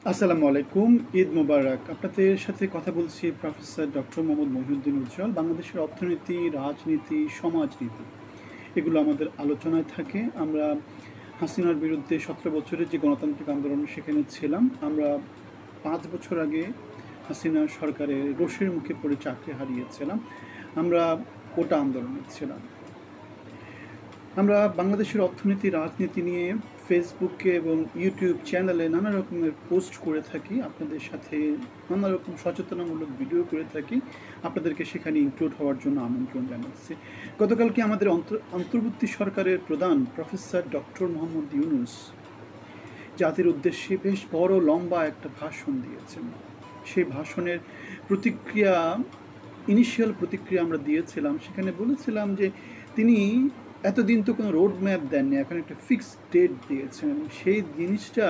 আসসালামু আলাইকুম, ঈদ মোবারক। আপনাদের সাথে কথা বলছি প্রফেসর ডক্টর মোহাম্মদ মহিউদ্দিন উজ্জ্বল। বাংলাদেশের অর্থনীতি, রাজনীতি, সমাজনীতি এগুলো আমাদের আলোচনায় থাকে। আমরা হাসিনার বিরুদ্ধে 17 বছরের যে গণতান্ত্রিক আন্দোলন সেখানে ছিলাম। আমরা 5 বছর আগে হাসিনা সরকারের রোষের মুখে পড়ে চাকরি হারিয়েছিলাম। আমরা কোটা আন্দোলনে ছিলাম। আমরা বাংলাদেশের অর্থনীতি, রাজনীতি নিয়ে ফেসবুকে এবং ইউটিউব চ্যানেলে নানা রকমের পোস্ট করে থাকি। আপনাদের সাথে নানা রকম সচেতনামূলক ভিডিও করে থাকি। আপনাদেরকে সেখানে ইনক্লুড হওয়ার জন্য আমন্ত্রণ জানাচ্ছি। গতকালকে আমাদের অন্তর্বর্তী সরকারের প্রধান প্রফেসর ডক্টর মোহাম্মদ ইউনূস জাতির উদ্দেশ্যে বেশ বড় লম্বা একটা ভাষণ দিয়েছেন। সেই ভাষণের প্রতিক্রিয়া, ইনিশিয়াল প্রতিক্রিয়া আমরা দিয়েছিলাম। সেখানে বলেছিলাম যে তিনি এতদিন তো কোনো রোড ম্যাপ দেননি, এখন একটা ফিক্সড ডেট দিয়েছেন এবং সেই জিনিসটা,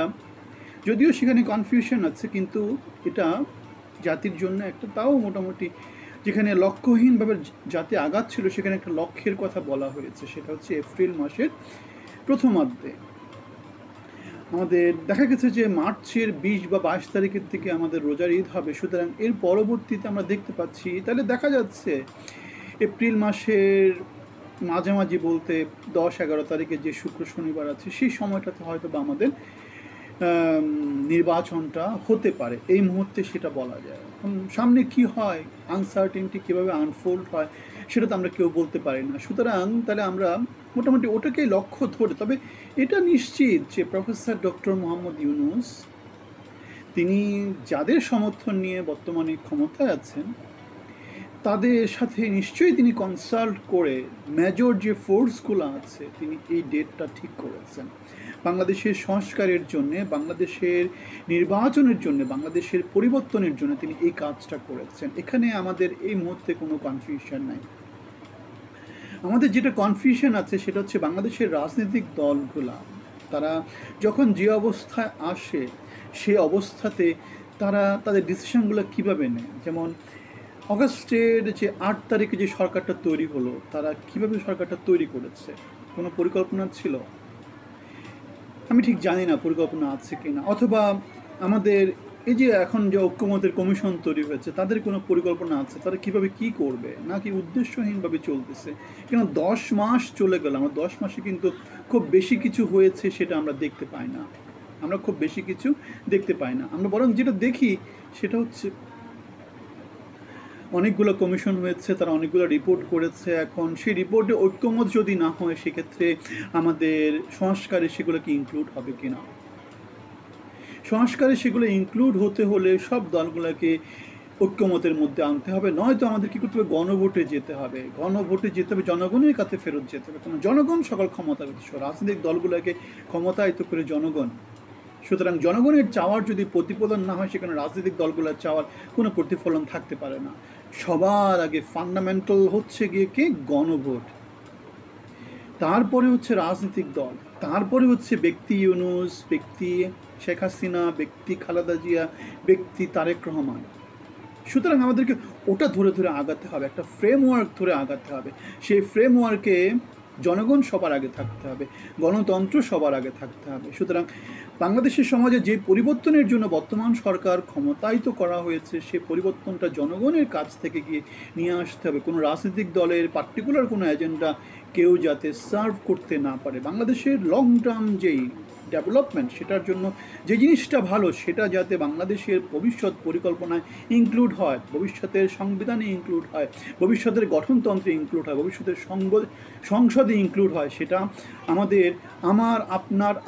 যদিও সেখানে কনফিউশন আছে, কিন্তু এটা জাতির জন্য একটা, তাও মোটামুটি যেখানে লক্ষ্যহীনভাবে জাতি আগাচ্ছিল সেখানে একটা লক্ষ্যের কথা বলা হয়েছে। সেটা হচ্ছে এপ্রিল মাসের প্রথমার্ধে। আমাদের দেখা গেছে যে মার্চের 20 বা 22 তারিখের থেকে আমাদের রোজার ঈদ হবে। সুতরাং এর পরবর্তীতে আমরা দেখতে পাচ্ছি, তাহলে দেখা যাচ্ছে এপ্রিল মাসের মাঝামাঝি বলতে 10-11 তারিখে যে শুক্র শনিবার আছে সেই সময়টাতে হয়তো বা আমাদের নির্বাচনটা হতে পারে। এই মুহূর্তে সেটা বলা যায়। এখন সামনে কি হয়, আনসার্টেনটি কীভাবে আনফোল্ড হয় সেটা তো আমরা কেউ বলতে পারি না। সুতরাং তাহলে আমরা মোটামুটি ওটাকেই লক্ষ্য ধরে, তবে এটা নিশ্চিত যে প্রফেসর ডক্টর মোহাম্মদ ইউনূস তিনি যাদের সমর্থন নিয়ে বর্তমানে ক্ষমতায় আছেন তাদের সাথে নিশ্চয়ই তিনি কনসাল্ট করে মেজর যে ফোর্সগুলো আছে তিনি এই ডেটটা ঠিক করেছেন। বাংলাদেশের সংস্কারের জন্যে, বাংলাদেশের নির্বাচনের জন্য, বাংলাদেশের পরিবর্তনের জন্য তিনি এই কাজটা করেছেন। এখানে আমাদের এই মুহূর্তে কোনো কনফিউশন নাই। আমাদের যেটা কনফিউশন আছে সেটা হচ্ছে বাংলাদেশের রাজনৈতিক দলগুলা, তারা যখন যে অবস্থায় আসে সে অবস্থাতে তারা তাদের ডিসিশনগুলো কীভাবে নেয়। যেমন অগাস্টের যে 8 তারিখে যে সরকারটা তৈরি হলো, তারা কিভাবে সরকারটা তৈরি করেছে? কোনো পরিকল্পনা ছিল? আমি ঠিক জানি না পরিকল্পনা আছে কি না। অথবা আমাদের এই যে এখন যে ঐক্যমতের কমিশন তৈরি হয়েছে তাদের কোনো পরিকল্পনা আছে, তারা কিভাবে কি করবে, নাকি উদ্দেশ্যহীনভাবে চলতেছে? কেন 10 মাস চলে গেল, আমরা 10 মাসে কিন্তু খুব বেশি কিছু হয়েছে সেটা আমরা দেখতে পাই না। আমরা খুব বেশি কিছু দেখতে পাই না। আমরা বরং যেটা দেখি সেটা হচ্ছে অনেকগুলো কমিশন হয়েছে, তারা অনেকগুলো রিপোর্ট করেছে। এখন সেই রিপোর্টে ঐক্যমত যদি না হয় সেক্ষেত্রে আমাদের সংস্কারে সেগুলোকে ইনক্লুড হবে কি না। সংস্কারে সেগুলো ইনক্লুড হতে হলে সব দলগুলোকে ঐক্যমতের মধ্যে আনতে হবে, নয়তো আমাদের কী করতে হবে, গণভোটে যেতে হবে। গণভোটে যেতে হবে, জনগণের কাছে ফেরত যেতে হবে। কারণ জনগণ সকল ক্ষমতার উৎস, রাজনৈতিক দলগুলোকে ক্ষমতায়িত করে জনগণ। সুতরাং জনগণের চাওয়ার যদি প্রতিফলন না হয় সেখানে রাজনৈতিক দলগুলোর চাওয়ার কোনো প্রতিফলন থাকতে পারে না। সবার আগে ফান্ডামেন্টাল হচ্ছে গিয়ে কি, গণভোট। তারপরে হচ্ছে রাজনৈতিক দল, তারপরে হচ্ছে ব্যক্তি ইউনূস, ব্যক্তি শেখ হাসিনা, ব্যক্তি খালেদা জিয়া, ব্যক্তি তারেক রহমান। সুতরাং আমাদেরকে ওটা ধরে ধরে আগাতে হবে, একটা ফ্রেমওয়ার্ক ধরে আগাতে হবে। সেই ফ্রেমওয়ার্কে জনগণ সবার আগে থাকতে হবে, গণতন্ত্র সবার আগে থাকতে হবে। সুতরাং বাংলাদেশের সমাজে যে পরিবর্তনের জন্য বর্তমান সরকার ক্ষমতায়িত করা হয়েছে সেই পরিবর্তনটা জনগণের কাছ থেকে গিয়ে নিয়ে আসতে হবে। কোনো রাজনৈতিক দলের পার্টিকুলার কোনো এজেন্ডা কেউ যাতে সার্ভ করতে না পারে। বাংলাদেশের লং টার্ম যেই ডেভেলপমেন্ট, সেটার জন্য যে জিনিসটা ভালো সেটা যাতে বাংলাদেশের ভবিষ্যৎ পরিকল্পনায় ইনক্লুড হয়, ভবিষ্যতের সংবিধানে ইনক্লুড হয়, ভবিষ্যতের গঠনতন্ত্রে ইনক্লুড হয়, ভবিষ্যতের সংসদে ইনক্লুড হয়, সেটা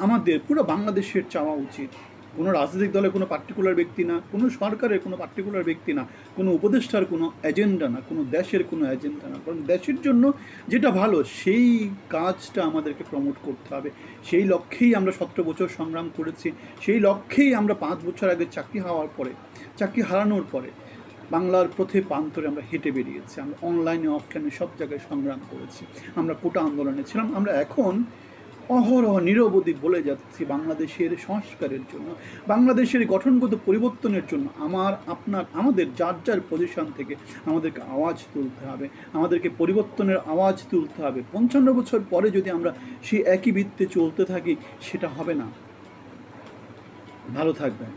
আমাদের পুরো বাংলাদেশের চাওয়া উচিত। কোনো রাজনৈতিক দলের কোনো পার্টিকুলার ব্যক্তি না, কোনো সরকারের কোনো পার্টিকুলার ব্যক্তি না, কোনো উপদেষ্টার কোনো এজেন্ডা না, কোনো দেশের কোনো এজেন্ডা না, কারণ দেশের জন্য যেটা ভালো সেই কাজটা আমাদেরকে প্রমোট করতে হবে। সেই লক্ষ্যেই আমরা 17 বছর সংগ্রাম করেছি, সেই লক্ষ্যেই আমরা 5 বছর আগে চাকরি হারানোর পরে বাংলার পথে প্রান্তরে আমরা হেঁটে বেরিয়েছি। আমরা অনলাইনে অফলাইনে সব জায়গায় সংগ্রাম করেছি, আমরা কোটা আন্দোলনে ছিলাম। আমরা এখন অহরহ নিরবধি বলে যাচ্ছি বাংলাদেশের সংস্কারের জন্য, বাংলাদেশের গঠনগত পরিবর্তনের জন্য আমাদের যার যার পজিশন থেকে আমাদেরকে আওয়াজ তুলতে হবে, আমাদেরকে পরিবর্তনের আওয়াজ তুলতে হবে। 55 বছর পরে যদি আমরা সেই একই বৃত্তে চলতে থাকি সেটা হবে না। ভালো থাকবেন।